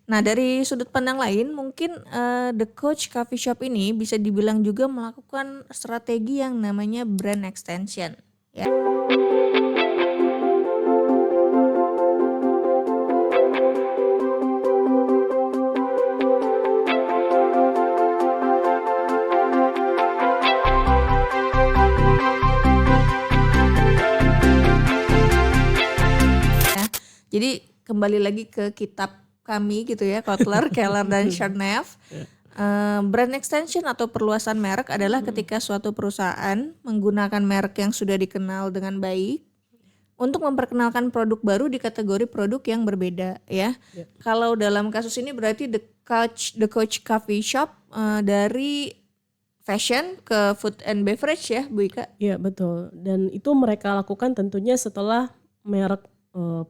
Nah, dari sudut pandang lain mungkin The Coach Coffee Shop ini bisa dibilang juga melakukan strategi yang namanya brand extension. Ya. Jadi kembali lagi ke kitab kami gitu ya, Kotler, Keller, dan Chernev. Brand extension atau perluasan merek adalah ketika suatu perusahaan menggunakan merek yang sudah dikenal dengan baik untuk memperkenalkan produk baru di kategori produk yang berbeda ya. Kalau dalam kasus ini berarti The Coach Coffee Shop dari fashion ke food and beverage ya, Bu Ika? Iya betul, dan itu mereka lakukan tentunya setelah merek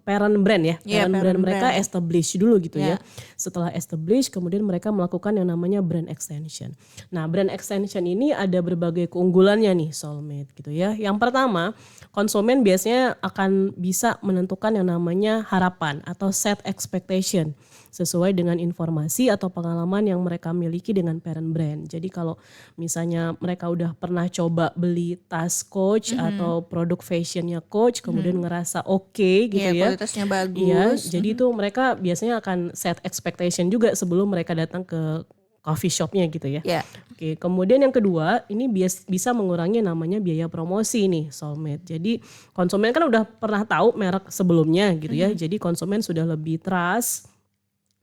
parent brand ya, parent brand mereka establish dulu gitu ya. Setelah establish kemudian mereka melakukan yang namanya brand extension. Nah brand extension ini ada berbagai keunggulannya nih Soulmate gitu ya. Yang pertama, konsumen biasanya akan bisa menentukan yang namanya harapan atau set expectation sesuai dengan informasi atau pengalaman yang mereka miliki dengan parent brand. Jadi kalau misalnya mereka udah pernah coba beli tas Coach atau produk fashionnya Coach, kemudian ngerasa oke gitu ya. Kualitasnya bagus. Iya, jadi itu mereka biasanya akan set expectation juga sebelum mereka datang ke coffee shopnya gitu ya. Oke, kemudian yang kedua ini bisa mengurangi namanya biaya promosi nih Soulmate. Jadi konsumen kan udah pernah tahu merek sebelumnya gitu ya. Jadi konsumen sudah lebih trust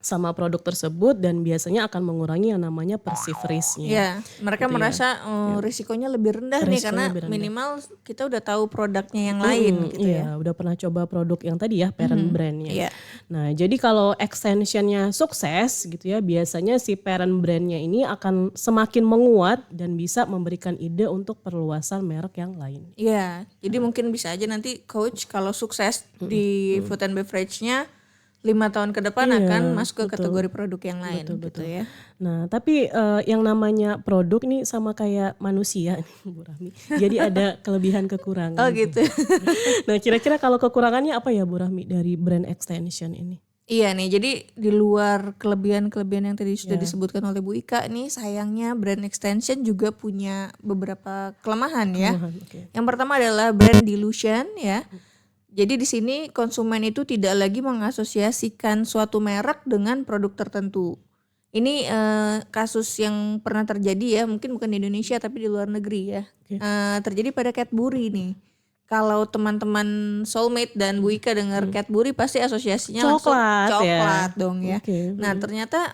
sama produk tersebut dan biasanya akan mengurangi yang namanya perceived risk-nya. Ya, mereka gitu merasa risikonya lebih rendah nih karena minimal kita udah tahu produknya yang lain gitu ya. Udah pernah coba produk yang tadi ya parent brand-nya. Nah, jadi kalau extension-nya sukses gitu ya, biasanya si parent brand-nya ini akan semakin menguat dan bisa memberikan ide untuk perluasan merek yang lain. Iya, jadi mungkin bisa aja nanti Coach kalau sukses di food and beverage-nya 5 tahun ke depan akan masuk ke kategori produk yang lain gitu ya. Nah tapi yang namanya produk nih sama kayak manusia nih Bu Rahmi. Jadi ada kelebihan kekurangan. Oh gitu. Nah kira-kira kalau kekurangannya apa ya Bu Rahmi dari brand extension ini? Iya nih, jadi di luar kelebihan-kelebihan yang tadi sudah disebutkan oleh Bu Ika nih, sayangnya brand extension juga punya beberapa kelemahan ya. Yang pertama adalah brand dilution ya. Jadi di sini konsumen itu tidak lagi mengasosiasikan suatu merek dengan produk tertentu. Ini kasus yang pernah terjadi ya, mungkin bukan di Indonesia tapi di luar negeri ya. Terjadi pada Cadbury nih. Kalau teman-teman Soulmate dan Bu Ika dengar Cadbury pasti asosiasinya langsung coklat dong ya. Nah ternyata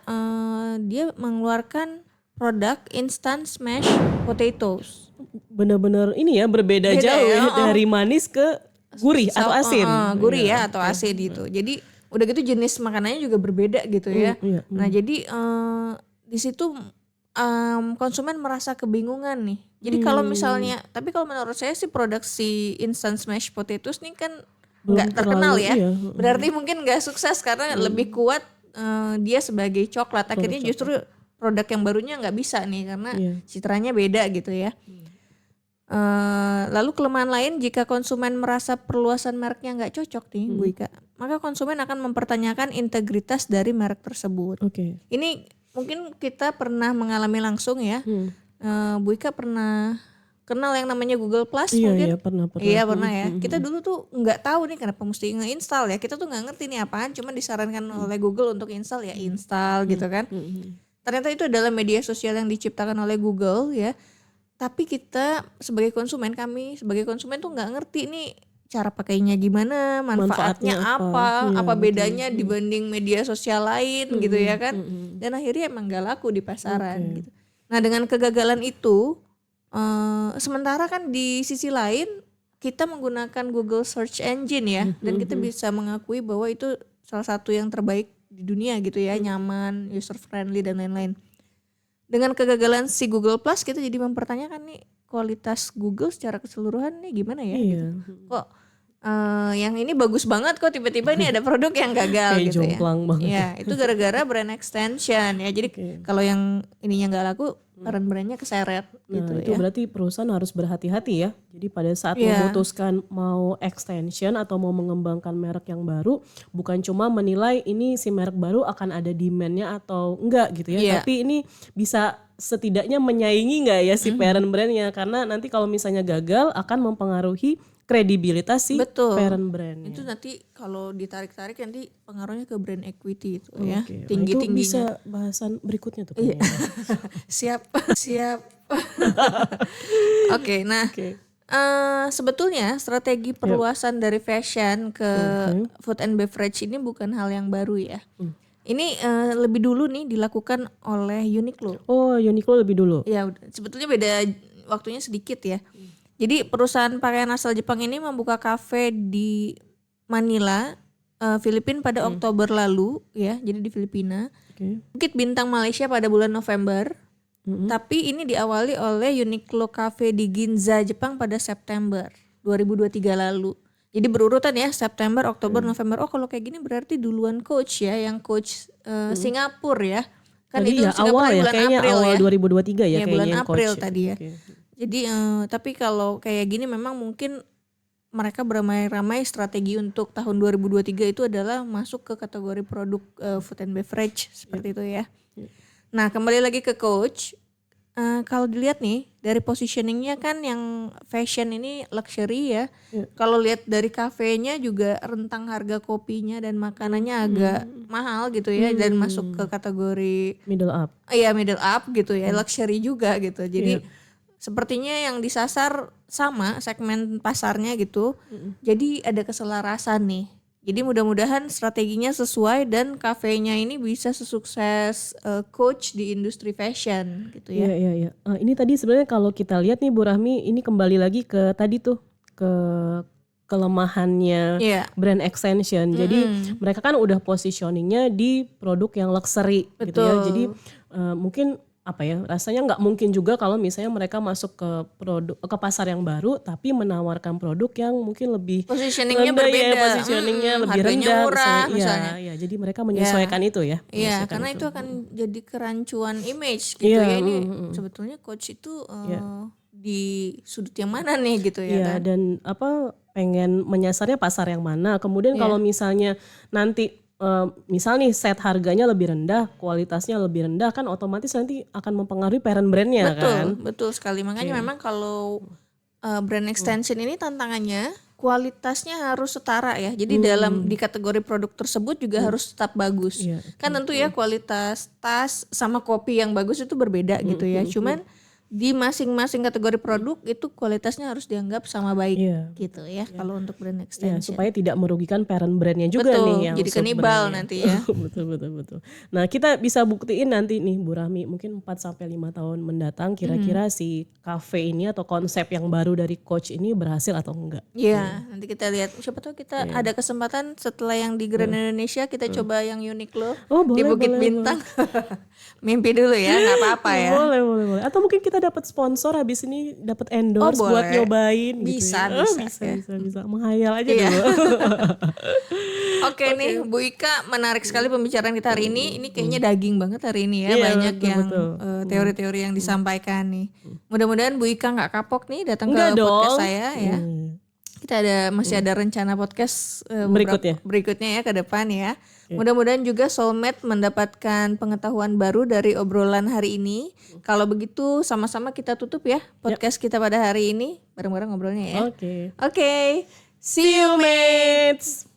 dia mengeluarkan produk instant smash potatoes. Bener-bener ini ya berbeda jauh ya dari manis ke gurih atau asin. Gurih ya atau asin gitu. Jadi udah gitu jenis makanannya juga berbeda gitu ya. Nah jadi di situ konsumen merasa kebingungan nih. Jadi kalau misalnya, tapi kalau menurut saya sih produksi instant smash potatoes nih kan nggak terkenal ya. Berarti mungkin nggak sukses karena lebih kuat dia sebagai coklat. Akhirnya justru produk yang barunya nggak bisa nih karena citranya beda gitu ya. Lalu kelemahan lain jika konsumen merasa perluasan mereknya nggak cocok nih Bu Ika, maka konsumen akan mempertanyakan integritas dari merek tersebut. Ini mungkin kita pernah mengalami langsung ya. Bu Ika pernah kenal yang namanya Google Plus mungkin? Iya pernah. Iya pernah ya. Kita dulu tuh nggak tahu nih kenapa mesti nge-install ya. Kita tuh nggak ngerti nih apaan, cuma disarankan oleh Google untuk install ya install gitu kan. Ternyata itu adalah media sosial yang diciptakan oleh Google ya. Tapi kita sebagai konsumen, kami sebagai konsumen tuh nggak ngerti nih cara pakainya gimana, manfaatnya apa bedanya dibanding media sosial lain gitu ya kan. Dan akhirnya emang gak laku di pasaran gitu. Nah dengan kegagalan itu, sementara kan di sisi lain kita menggunakan Google Search Engine ya. Dan kita bisa mengakui bahwa itu salah satu yang terbaik di dunia gitu ya, nyaman, user friendly dan lain-lain. Dengan kegagalan si Google Plus kita jadi mempertanyakan nih kualitas Google secara keseluruhan nih gimana ya gitu. Kok yang ini bagus banget kok tiba-tiba ini ada produk yang gagal gitu ya. Banget. Ya itu gara-gara brand extension ya. Jadi kalau yang ininya gak laku parent brandnya keseret gitu Itu ya. berarti perusahaan harus berhati-hati ya. Jadi pada saat memutuskan mau extension atau mau mengembangkan merek yang baru, bukan cuma menilai ini si merek baru akan ada demand-nya atau enggak gitu ya. Tapi ini bisa setidaknya menyaingi enggak ya si parent brand-nya, karena nanti kalau misalnya gagal akan mempengaruhi kredibilitas si parent brand. Itu nanti kalau ditarik-tarik nanti pengaruhnya ke brand equity itu ya. Nah, Tinggi-tingginya. itu bisa bahasan berikutnya tuh. Siap. Oke, nah sebetulnya strategi perluasan dari fashion ke food and beverage ini bukan hal yang baru ya. Ini lebih dulu nih dilakukan oleh Uniqlo. Oh, Uniqlo lebih dulu. Ya, sebetulnya beda waktunya sedikit ya. Jadi perusahaan pakaian asal Jepang ini membuka kafe di Manila, Filipina pada Oktober lalu ya. Jadi di Filipina. Bukit Bintang Malaysia pada bulan November. Tapi ini diawali oleh Uniqlo Cafe di Ginza, Jepang pada September 2023 lalu. Jadi berurutan ya, September, Oktober, November. Oh, kalau kayak gini berarti duluan Coach ya, yang Coach Singapura ya. Kan tadi itu ya Singapura awal ya, bulan kayaknya April awal ya. 2023 ya, Ya, bulan kayaknya April Coach. tadi ya. Jadi tapi kalau kayak gini memang mungkin mereka beramai-ramai strategi untuk tahun 2023 itu adalah masuk ke kategori produk food and beverage seperti itu ya. Nah, kembali lagi ke Coach. Kalau dilihat nih dari positioningnya kan yang fashion ini luxury ya. Kalau lihat dari kafenya juga rentang harga kopinya dan makanannya agak mahal gitu ya, dan masuk ke kategori Middle up. Iya, middle up gitu ya, luxury juga gitu. Jadi sepertinya yang disasar sama segmen pasarnya gitu. Jadi ada keselarasan nih. Jadi mudah-mudahan strateginya sesuai dan kafenya ini bisa sesukses Coach di industri fashion gitu ya. Iya. Ini tadi sebenarnya kalau kita lihat nih Bu Rahmi, ini kembali lagi ke tadi tuh ke kelemahannya brand extension. Jadi mereka kan udah positioningnya di produk yang luxury gitu ya. Jadi mungkin apa ya, rasanya nggak mungkin juga kalau misalnya mereka masuk ke pasar yang baru tapi menawarkan produk yang mungkin lebih positioningnya rendah berbeda, ya, positioningnya lebih harganya rendah murah misalnya. Ya, jadi mereka menyesuaikan itu ya. Iya, karena itu akan jadi kerancuan image gitu ya. Ini sebetulnya Coach itu di sudut yang mana nih gitu ya kan. Dan pengen menyasarnya pasar yang mana. Kemudian kalau misalnya nanti misal nih set harganya lebih rendah, kualitasnya lebih rendah, kan otomatis nanti akan mempengaruhi parent brandnya kan. Betul sekali. Makanya memang kalau brand extension ini tantangannya kualitasnya harus setara ya. Jadi di kategori produk tersebut juga harus tetap bagus. Kan tentu ya kualitas tas sama kopi yang bagus itu berbeda gitu ya. Cuman di masing-masing kategori produk itu kualitasnya harus dianggap sama baik gitu ya. Kalau untuk brand extension. Supaya tidak merugikan parent brandnya juga nih yang jadi kanibal nanti ya. Betul. Nah, kita bisa buktiin nanti nih Bu Rahmi, mungkin 4-5 tahun mendatang kira-kira si cafe ini atau konsep yang baru dari Coach ini berhasil atau enggak. Iya, nanti kita lihat. Siapa tahu kita ada kesempatan setelah yang di Grand Indonesia kita coba yang Uniqlo di Bukit Bintang. Mimpi dulu ya, nggak apa-apa ya. Boleh. Atau mungkin kita dapat sponsor habis ini, dapat endorse buat nyobain bisa, gitu ya. Bisa. Menghayal aja dulu. Oke nih, Bu Ika, menarik sekali pembicaraan kita hari ini. Ini kayaknya daging banget hari ini ya, banyak yang teori-teori yang disampaikan nih. Mudah-mudahan Bu Ika nggak kapok nih datang ke podcast saya ya. Kita masih ada rencana podcast berikutnya ya ke depan ya. Mudah-mudahan juga Soulmate mendapatkan pengetahuan baru dari obrolan hari ini. Kalau begitu sama-sama kita tutup ya podcast kita pada hari ini. Bareng-bareng ngobrolnya ya. Oke. See you mates.